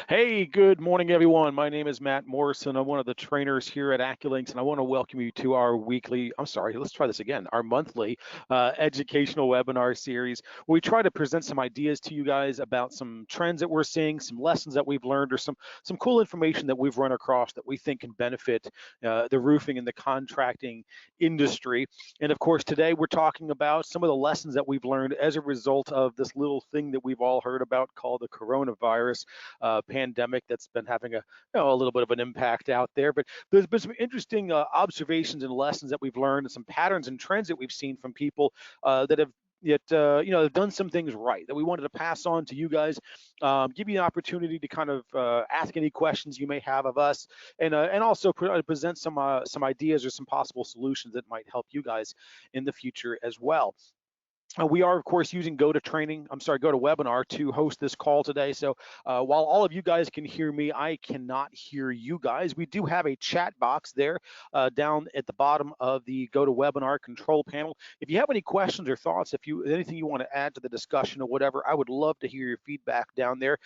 Hey, good morning, everyone. My name is Matt Morrison. I'm one of the trainers here at AccuLinks, and I want to welcome you to our let's try this again, our monthly educational webinar series, where we try to present some ideas to you guys about some trends that we're seeing, some lessons that we've learned, or some cool information that we've run across that we think can benefit the roofing and the contracting industry. And of course, today we're talking about some of the lessons that we've learned as a result of this little thing that we've all heard about called the coronavirus pandemic that's been having a little bit of an impact out there. But there's been some interesting observations and lessons that we've learned, and some patterns and trends that we've seen from people that have yet have done some things right that we wanted to pass on to you guys, give you an opportunity to kind of ask any questions you may have of us, and also present some ideas or some possible solutions that might help you guys in the future as well. We are, of course, using GoToWebinar to host this call today. So while all of you guys can hear me, I cannot hear you guys. We do have a chat box there down at the bottom of the GoToWebinar control panel. If you have any questions or thoughts, if you anything you want to add to the discussion or whatever, I would love to hear your feedback down there.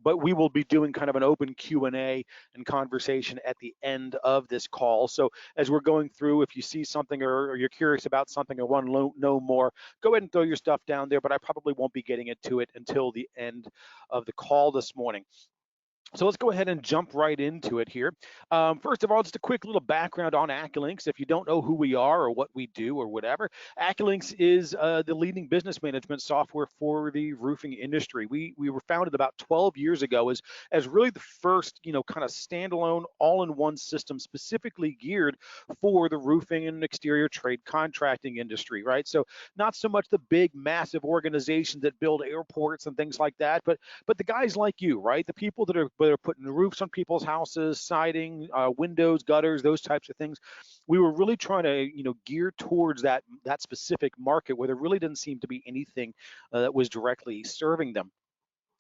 But we will be doing kind of an open Q&A and conversation at the end of this call. So as we're going through, if you see something or you're curious about something or want to know more, go ahead and throw your stuff down there, but I probably won't be getting into it until the end of the call this morning. So let's go ahead and jump right into it here. First of all, just a quick little background on AccuLinks. If you don't know who we are or what we do or whatever, AccuLinks is the leading business management software for the roofing industry. We were founded about 12 years ago as really the first, kind of standalone all-in-one system specifically geared for the roofing and exterior trade contracting industry, right? So not so much the big, massive organizations that build airports and things like that, but the guys like you, right? The people that are putting the roofs on people's houses, siding, windows, gutters, those types of things. We were really trying to, gear towards that specific market where there really didn't seem to be anything that was directly serving them.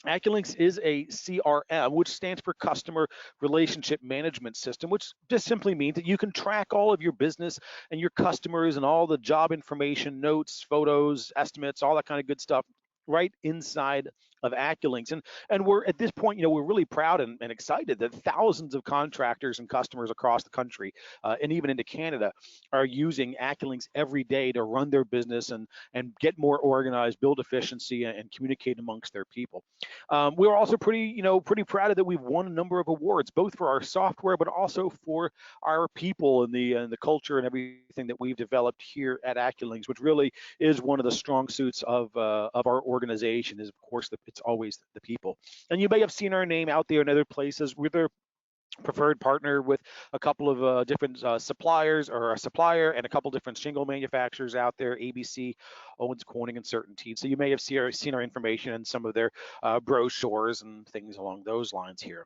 AccuLinks is a CRM, which stands for Customer Relationship Management System, which just simply means that you can track all of your business and your customers and all the job information, notes, photos, estimates, all that kind of good stuff right inside of AccuLinks. And we're at this point, we're really proud and excited that thousands of contractors and customers across the country and even into Canada are using AccuLinks every day to run their business and get more organized, build efficiency, and communicate amongst their people. We're also pretty proud of that we've won a number of awards, both for our software, but also for our people and the culture and everything that we've developed here at AccuLinks, which really is one of the strong suits of our organization. Is of course it's always the people. And you may have seen our name out there in other places. We're the preferred partner with a couple of different suppliers, or a supplier and a couple different shingle manufacturers out there, ABC, Owens Corning, and CertainTeed. So you may have seen our information in some of their brochures and things along those lines here.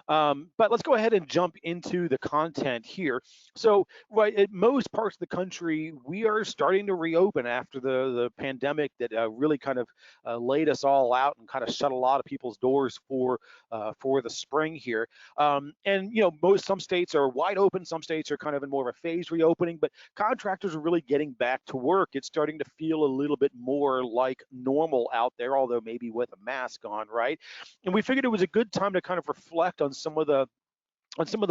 But let's go ahead and jump into the content here. So right, in most parts of the country, we are starting to reopen after the pandemic that really kind of laid us all out and kind of shut a lot of people's doors for the spring here. And some states are wide open, some states are kind of in more of a phased reopening, but contractors are really getting back to work. It's starting to feel a little bit more like normal out there, although maybe with a mask on, right? And we figured it was a good time to kind of reflect on some of the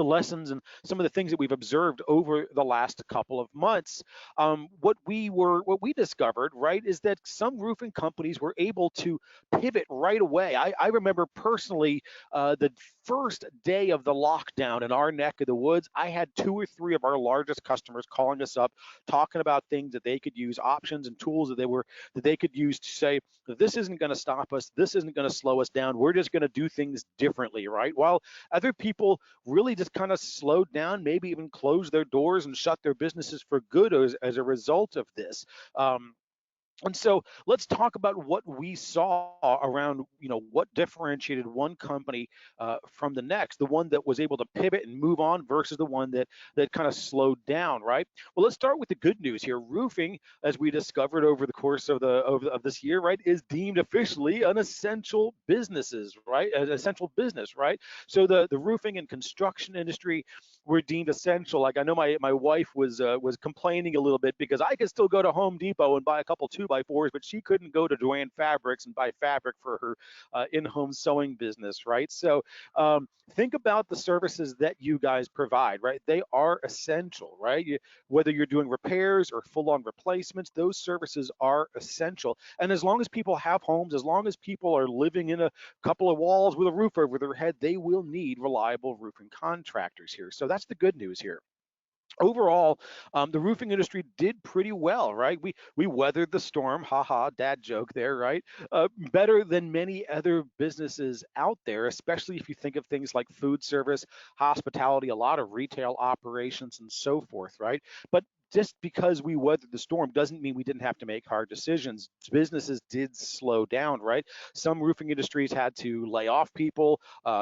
lessons and some of the things that we've observed over the last couple of months. What we discovered, right, is that some roofing companies were able to pivot right away. I remember personally the first day of the lockdown in our neck of the woods, I had 2 or 3 of our largest customers calling us up, talking about things that they could use, options and tools that they could use to say, this isn't going to stop us, this isn't going to slow us down, we're just going to do things differently, right? While other people really just kind of slowed down, maybe even closed their doors and shut their businesses for good as a result of this. And so let's talk about what we saw around, what differentiated one company from the next, the one that was able to pivot and move on versus the one that kind of slowed down, right? Well, let's start with the good news here. Roofing, as we discovered over the course of this year, right, is deemed officially an essential businesses, right? An essential business, right? So the roofing and construction industry were deemed essential. Like I know my wife was complaining a little bit because I could still go to Home Depot and buy a couple 2x4s, but she couldn't go to Joann Fabrics and buy fabric for her in-home sewing business, right? So think about the services that you guys provide, right? They are essential, right? Whether you're doing repairs or full-on replacements, those services are essential. And as long as people have homes, as long as people are living in a couple of walls with a roof over their head, they will need reliable roofing contractors here. So that's the good news here. Overall, the roofing industry did pretty well, right? We weathered the storm, haha, dad joke there, right? Better than many other businesses out there, especially if you think of things like food service, hospitality, a lot of retail operations, and so forth, right? But just because we weathered the storm doesn't mean we didn't have to make hard decisions. Businesses did slow down, right? Some roofing industries had to lay off people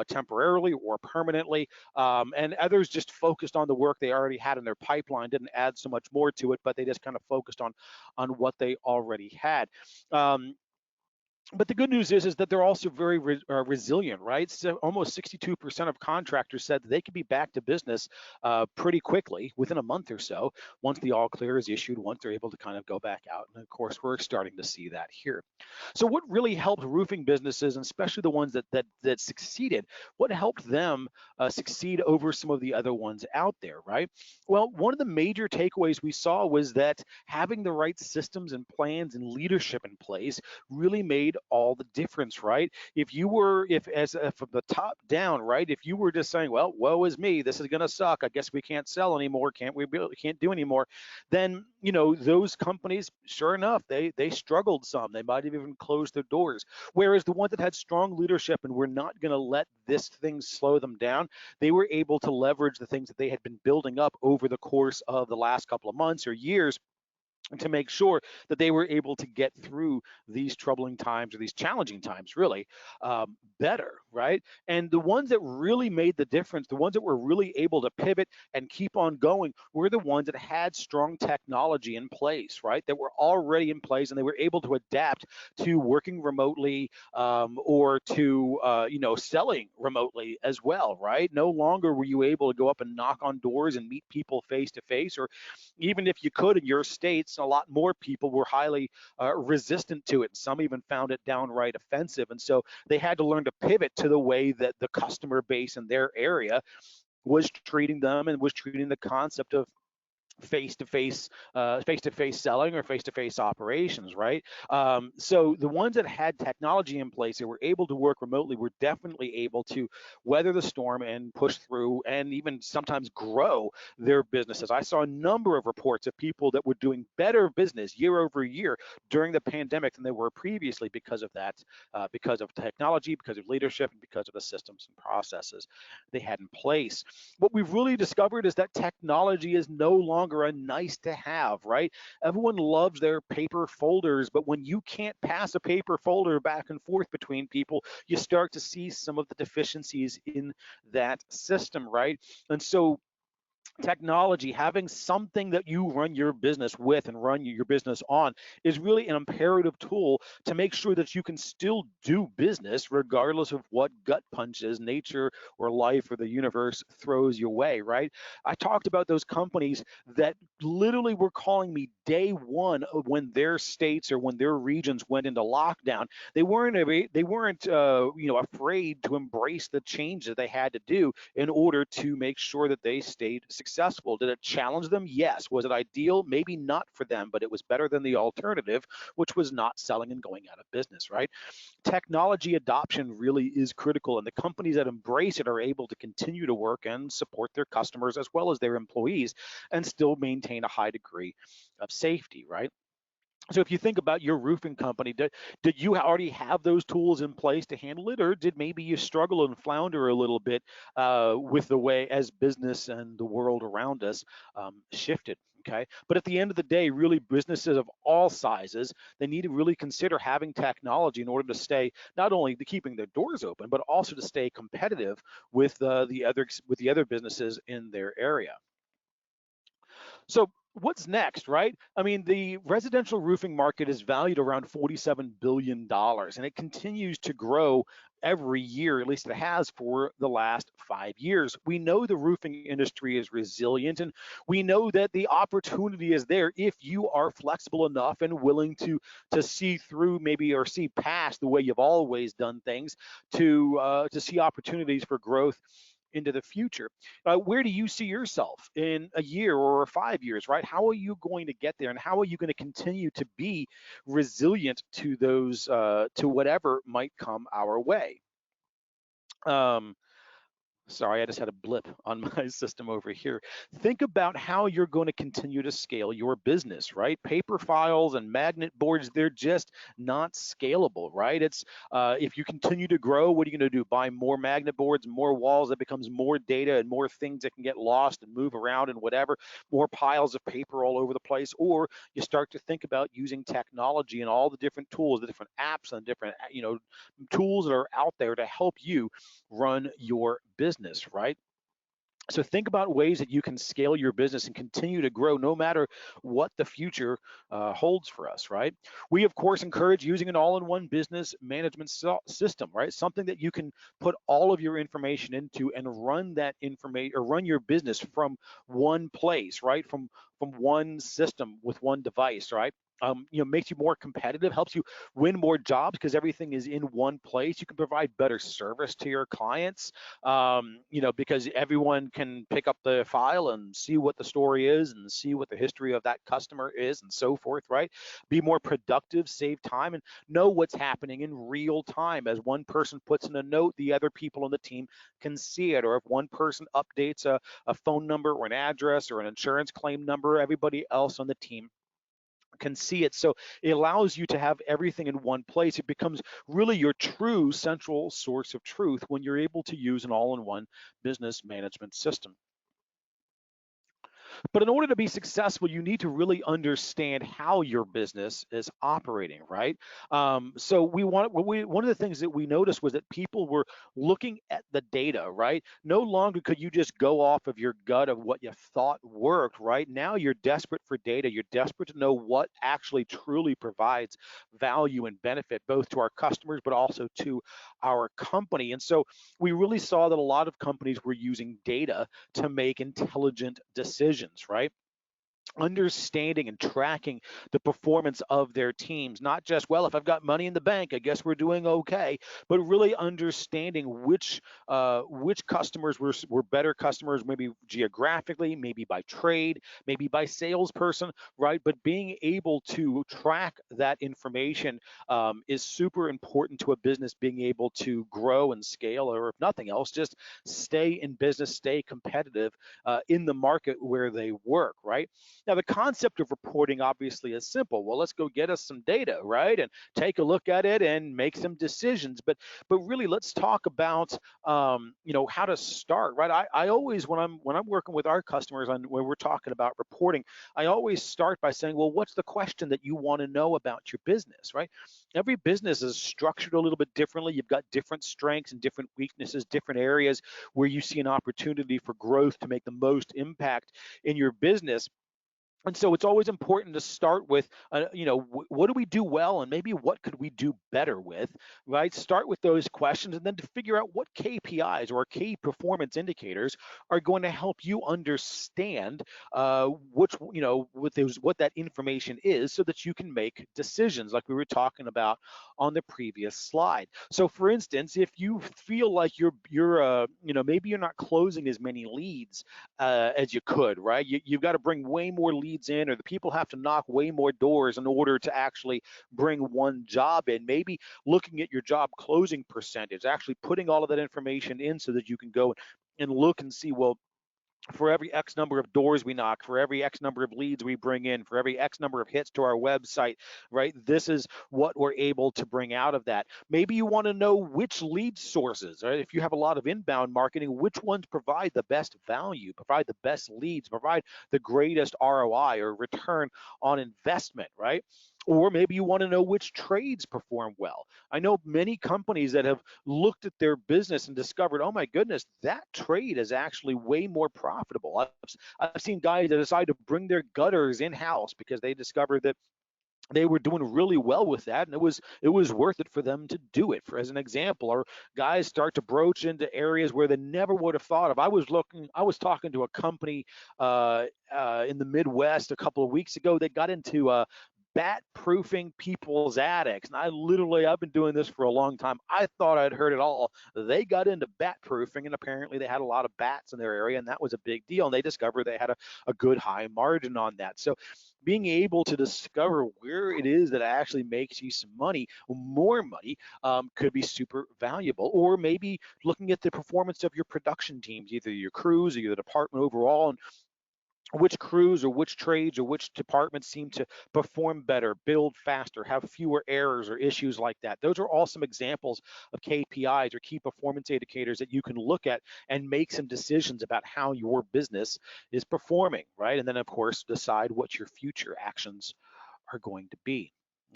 temporarily or permanently, and others just focused on the work they already had in their pipeline, didn't add so much more to it, but they just kind of focused on what they already had. But the good news is that they're also very resilient, right? So almost 62% of contractors said that they could be back to business pretty quickly, within a month or so, once the all clear is issued, once they're able to kind of go back out. And of course, we're starting to see that here. So what really helped roofing businesses, and especially the ones that succeeded, what helped them succeed over some of the other ones out there, right? Well, one of the major takeaways we saw was that having the right systems and plans and leadership in place really made all the difference, right? If you were, if from the top down, right, if you were just saying, well, woe is me, this is going to suck, I guess we can't sell anymore, can't do anymore, then those companies, sure enough, they struggled some. They might have even closed their doors. Whereas the ones that had strong leadership and were not going to let this thing slow them down, they were able to leverage the things that they had been building up over the course of the last couple of months or years to make sure that they were able to get through these troubling times, or these challenging times, really, better, right? And the ones that really made the difference, the ones that were really able to pivot and keep on going, were the ones that had strong technology in place, right? That were already in place, and they were able to adapt to working remotely, or to selling remotely as well, right? No longer were you able to go up and knock on doors and meet people face to face, or even if you could in your states, a lot more people were highly resistant to it. Some even found it downright offensive. And so they had to learn to pivot to the way that the customer base in their area was treating them, and was treating the concept of face-to-face selling or face-to-face operations, right? So the ones that had technology in place, that were able to work remotely, were definitely able to weather the storm and push through, and even sometimes grow their businesses. I saw a number of reports of people that were doing better business year over year during the pandemic than they were previously, because of that, because of technology, because of leadership, and because of the systems and processes they had in place. What we've really discovered is that technology is no longer a nice to have, right? Everyone loves their paper folders, but when you can't pass a paper folder back and forth between people, you start to see some of the deficiencies in that system, right? And so technology, having something that you run your business with and run your business on, is really an imperative tool to make sure that you can still do business regardless of what gut punches nature or life or the universe throws your way, right? I talked about those companies that literally were calling me day one of when their states or when their regions went into lockdown. They weren't afraid to embrace the change that they had to do in order to make sure that they stayed successful. Did it challenge them? Yes. Was it ideal? Maybe not for them, but it was better than the alternative, which was not selling and going out of business, right? Technology adoption really is critical, and the companies that embrace it are able to continue to work and support their customers as well as their employees, and still maintain a high degree of safety, right? So if you think about your roofing company, did you already have those tools in place to handle it, or did maybe you struggle and flounder a little bit with the way as business and the world around us shifted? Okay, but at the end of the day, really, businesses of all sizes, they need to really consider having technology in order to stay not only keeping their doors open, but also to stay competitive with the other businesses in their area. So what's next, right? I mean, the residential roofing market is valued around $47 billion, and it continues to grow every year, at least it has for the last 5 years. We know the roofing industry is resilient, and we know that the opportunity is there if you are flexible enough and willing to see through maybe or see past the way you've always done things to see opportunities for growth into the future. Where do you see yourself in a year or 5 years, right? How are you going to get there, and how are you going to continue to be resilient to those, to whatever might come our way? Um, Sorry, I just had a blip on my system over here. Think about how you're going to continue to scale your business, right? Paper files and magnet boards, they're just not scalable, right? It's if you continue to grow, what are you going to do? Buy more magnet boards, more walls, that becomes more data and more things that can get lost and move around and whatever, more piles of paper all over the place. Or you start to think about using technology and all the different tools, the different apps and different, tools that are out there to help you run your business, right? So think about ways that you can scale your business and continue to grow no matter what the future holds for us, right? We, of course, encourage using an all-in-one business management system, right? Something that you can put all of your information into and run that information or run your business from one place, right? From one system with one device, right? Makes you more competitive, helps you win more jobs because everything is in one place. You can provide better service to your clients, because everyone can pick up the file and see what the story is and see what the history of that customer is and so forth, right? Be more productive, save time, and know what's happening in real time. As one person puts in a note, the other people on the team can see it. Or if one person updates a phone number or an address or an insurance claim number, everybody else on the team can see it. So it allows you to have everything in one place. It becomes really your true central source of truth when you're able to use an all-in-one business management system. But in order to be successful, you need to really understand how your business is operating, right? So one of the things that we noticed was that people were looking at the data, right? No longer could you just go off of your gut of what you thought worked, right? Now you're desperate for data. You're desperate to know what actually truly provides value and benefit both to our customers, but also to our company. And so we really saw that a lot of companies were using data to make intelligent decisions, right? Understanding and tracking the performance of their teams, not just, well, if I've got money in the bank, I guess we're doing okay, but really understanding which customers were better customers, maybe geographically, maybe by trade, maybe by salesperson, right? But being able to track that information is super important to a business being able to grow and scale, or if nothing else, just stay in business, stay competitive in the market where they work, right? Now, the concept of reporting obviously is simple. Well, let's go get us some data, right? And take a look at it and make some decisions. But really, let's talk about how to start, right? I always when I'm working with our customers on when we're talking about reporting, I always start by saying, well, what's the question that you want to know about your business, right? Every business is structured a little bit differently. You've got different strengths and different weaknesses, different areas where you see an opportunity for growth to make the most impact in your business. And so it's always important to start with, what do we do well, and maybe what could we do better with, right? Start with those questions, and then to figure out what KPIs or key performance indicators are going to help you understand what that information is, so that you can make decisions, like we were talking about on the previous slide. So, for instance, if you feel like maybe you're not closing as many leads as you could, right? You've got to bring way more leads in, or the people have to knock way more doors in order to actually bring one job in. Maybe looking at your job closing percentage, actually putting all of that information in so that you can go and look and see, well, for every X number of doors we knock, for every X number of leads we bring in, for every X number of hits to our website, right? This is what we're able to bring out of that. Maybe you want to know which lead sources, right? If you have a lot of inbound marketing, which ones provide the best value, provide the best leads, provide the greatest ROI or return on investment, right? Or maybe you want to know which trades perform well. I know many companies that have looked at their business and discovered, oh my goodness, that trade is actually way more profitable. I've seen guys that decide to bring their gutters in house because they discovered that they were doing really well with that, and it was worth it for them to do it. For as an example, or guys start to broach into areas where they never would have thought of. I was talking to a company in the Midwest a couple of weeks ago that got into bat proofing people's attics. And I've been doing this for a long time. I thought I'd heard it all. They got into bat proofing, and apparently they had a lot of bats in their area, and that was a big deal. And they discovered they had a good high margin on that. So being able to discover where it is that actually makes you some money, more money, could be super valuable. Or maybe looking at the performance of your production teams, either your crews or your department overall, and which crews or which trades or which departments seem to perform better, build faster, have fewer errors or issues like that. Those are all some examples of KPIs or key performance indicators that you can look at and make some decisions about how your business is performing, right? And then, of course, decide what your future actions are going to be.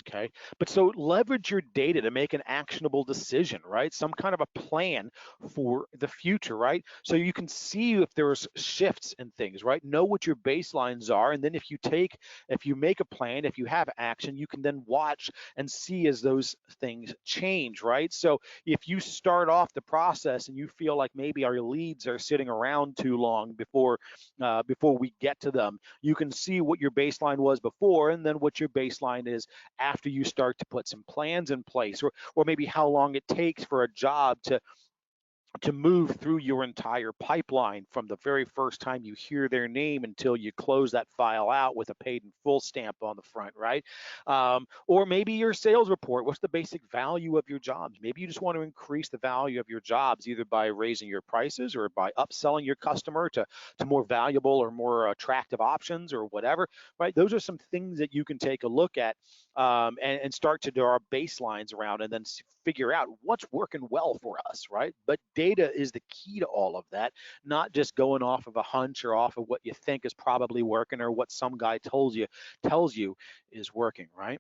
Okay, but so leverage your data to make an actionable decision, right? Some kind of a plan for the future, right? So you can see if there's shifts in things, right? Know what your baselines are, and then if you make a plan, if you have action, you can then watch and see as those things change, right? So if you start off the process and you feel like maybe our leads are sitting around too long before we get to them, you can see what your baseline was before, and then what your baseline is after you start to put some plans in place, or maybe how long it takes for a job to move through your entire pipeline from the very first time you hear their name until you close that file out with a paid in full stamp on the front, right? Or maybe your sales report, what's the basic value of your jobs? Maybe you just want to increase the value of your jobs either by raising your prices or by upselling your customer to more valuable or more attractive options or whatever, right? Those are some things that you can take a look at, and start to draw baselines around, and then figure out what's working well for us, right? But data is the key to all of that, not just going off of a hunch or off of what you think is probably working or what some guy tells you is working, right?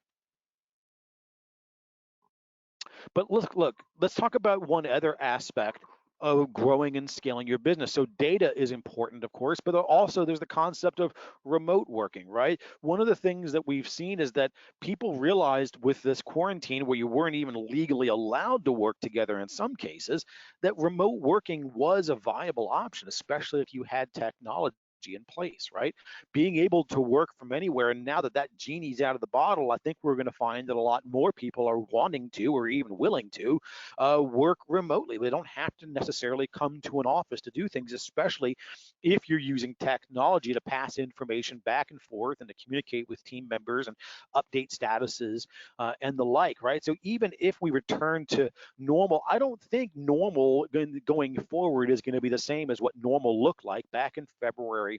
But let's talk about one other aspect of growing and scaling your business. So data is important, of course, but also there's the concept of remote working, right? One of the things that we've seen is that people realized with this quarantine where you weren't even legally allowed to work together in some cases, that remote working was a viable option, especially if you had technology in place, right? Being able to work from anywhere. And now that that genie's out of the bottle, I think we're going to find that a lot more people are wanting to or even willing to work remotely. They don't have to necessarily come to an office to do things, especially if you're using technology to pass information back and forth and to communicate with team members and update statuses and the like, right? So even if we return to normal, I don't think normal going forward is going to be the same as what normal looked like back in February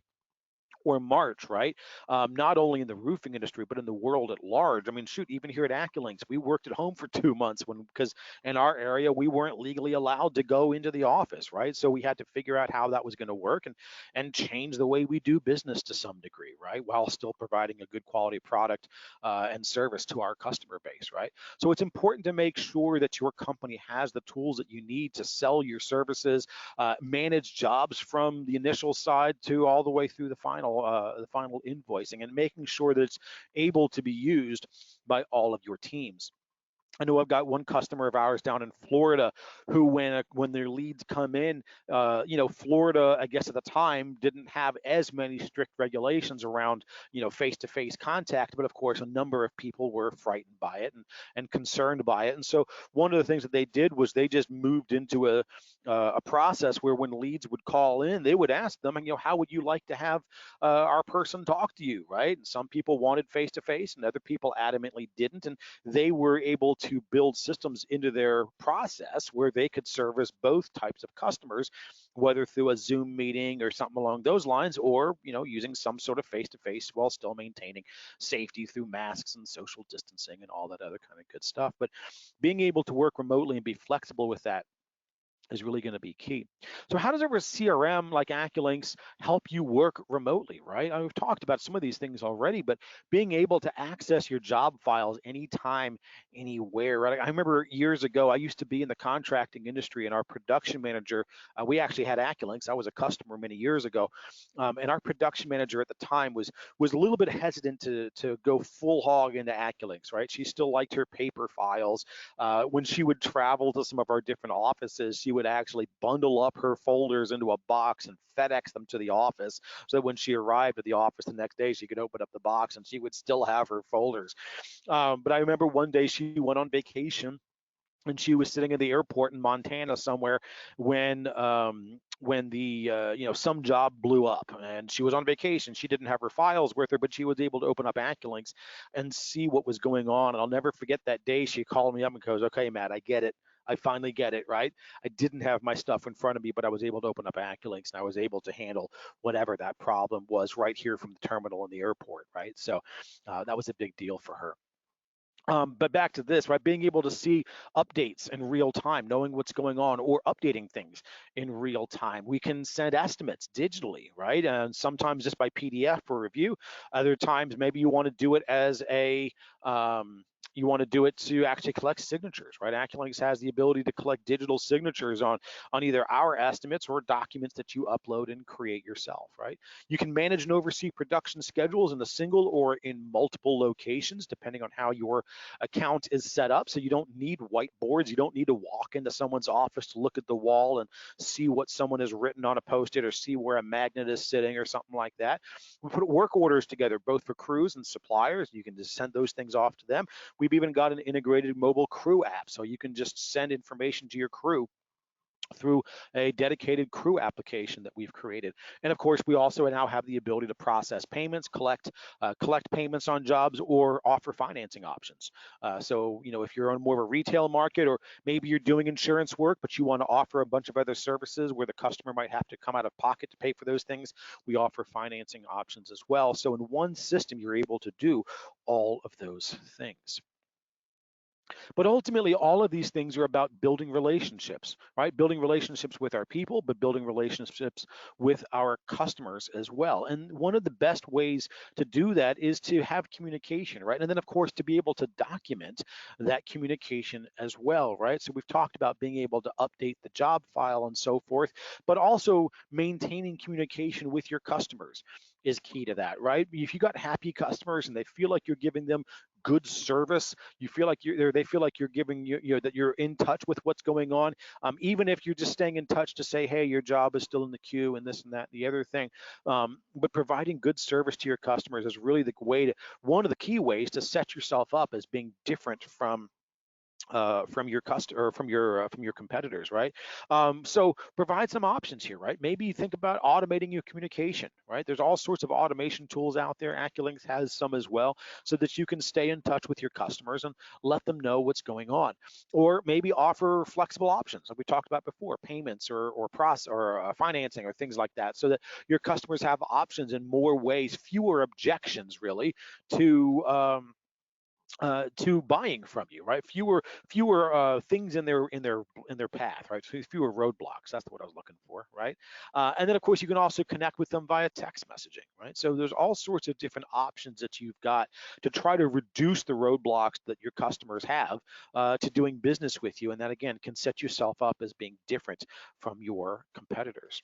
or March, right? Not only in the roofing industry, but in the world at large. I mean, shoot, even here at AccuLynx, we worked at home for 2 months because in our area, we weren't legally allowed to go into the office, right? So we had to figure out how that was going to work and change the way we do business to some degree, right? While still providing a good quality product and service to our customer base, right? So it's important to make sure that your company has the tools that you need to sell your services, manage jobs from the initial side to all the way through the final invoicing, and making sure that it's able to be used by all of your teams. I know I've got one customer of ours down in Florida who, when their leads come in, Florida, I guess at the time didn't have as many strict regulations around, face-to-face contact, but of course a number of people were frightened by it and concerned by it. And so one of the things that they did was they just moved into a process where when leads would call in, they would ask them, how would you like to have our person talk to you, right? And some people wanted face-to-face, and other people adamantly didn't, and they were able to build systems into their process where they could service both types of customers, whether through a Zoom meeting or something along those lines, or using some sort of face-to-face while still maintaining safety through masks and social distancing and all that other kind of good stuff. But being able to work remotely and be flexible with that is really going to be key. So how does a CRM like AccuLynx help you work remotely, right? I've talked about some of these things already, but being able to access your job files anytime, anywhere, right? I remember years ago, I used to be in the contracting industry, and our production manager, we actually had AccuLynx. I was a customer many years ago, and our production manager at the time was a little bit hesitant to go full hog into AccuLynx, right? She still liked her paper files. When she would travel to some of our different offices, she would actually bundle up her folders into a box and FedEx them to the office, so that when she arrived at the office the next day, she could open up the box and she would still have her folders. But I remember one day she went on vacation, and she was sitting at the airport in Montana somewhere when the some job blew up, and she was on vacation. She didn't have her files with her, but she was able to open up AccuLynx and see what was going on. And I'll never forget that day. She called me up and goes, "Okay, Matt, I get it. I finally get it, right? I didn't have my stuff in front of me, but I was able to open up AccuLynx, and I was able to handle whatever that problem was right here from the terminal in the airport, right? So that was a big deal for her. But back to this, right? Being able to see updates in real time, knowing what's going on, or updating things in real time. We can send estimates digitally, right? And sometimes just by PDF for review. Other times, maybe you want to do it as a you want to do it to actually collect signatures, right? AccuLynx has the ability to collect digital signatures on either our estimates or documents that you upload and create yourself, right? You can manage and oversee production schedules in a single or in multiple locations, depending on how your account is set up. So you don't need whiteboards. You don't need to walk into someone's office to look at the wall and see what someone has written on a Post-it, or see where a magnet is sitting or something like that. We put work orders together, both for crews and suppliers. You can just send those things off to them. We've even got an integrated mobile crew app, so you can just send information to your crew through a dedicated crew application that we've created. And of course, we also now have the ability to process payments, collect payments on jobs, or offer financing options. So, if you're on more of a retail market, or maybe you're doing insurance work, but you want to offer a bunch of other services where the customer might have to come out of pocket to pay for those things, we offer financing options as well. So in one system, you're able to do all of those things. But ultimately, all of these things are about building relationships, right? Building relationships with our people, but building relationships with our customers as well. And one of the best ways to do that is to have communication, right? And then, of course, to be able to document that communication as well, right? So we've talked about being able to update the job file and so forth, but also maintaining communication with your customers is key to that, right? If you got happy customers and they feel like you're giving them good service, you feel like they feel like you're giving that you're in touch with what's going on, even if you're just staying in touch to say, hey, your job is still in the queue and this and that and the other thing. But providing good service to your customers is really the one of the key ways to set yourself up as being different from your customer, or from your competitors, right? So provide some options here, right? Maybe think about automating your communication, right? There's all sorts of automation tools out there. AccuLynx has some as well, so that you can stay in touch with your customers and let them know what's going on. Or maybe offer flexible options, like we talked about before, payments or process or financing or things like that, so that your customers have options in more ways, fewer objections really to buying from you, right? Fewer things in their path, right? So fewer roadblocks. That's what I was looking for, right? And then of course you can also connect with them via text messaging, right? So there's all sorts of different options that you've got to try to reduce the roadblocks that your customers have to doing business with you, and that again can set yourself up as being different from your competitors.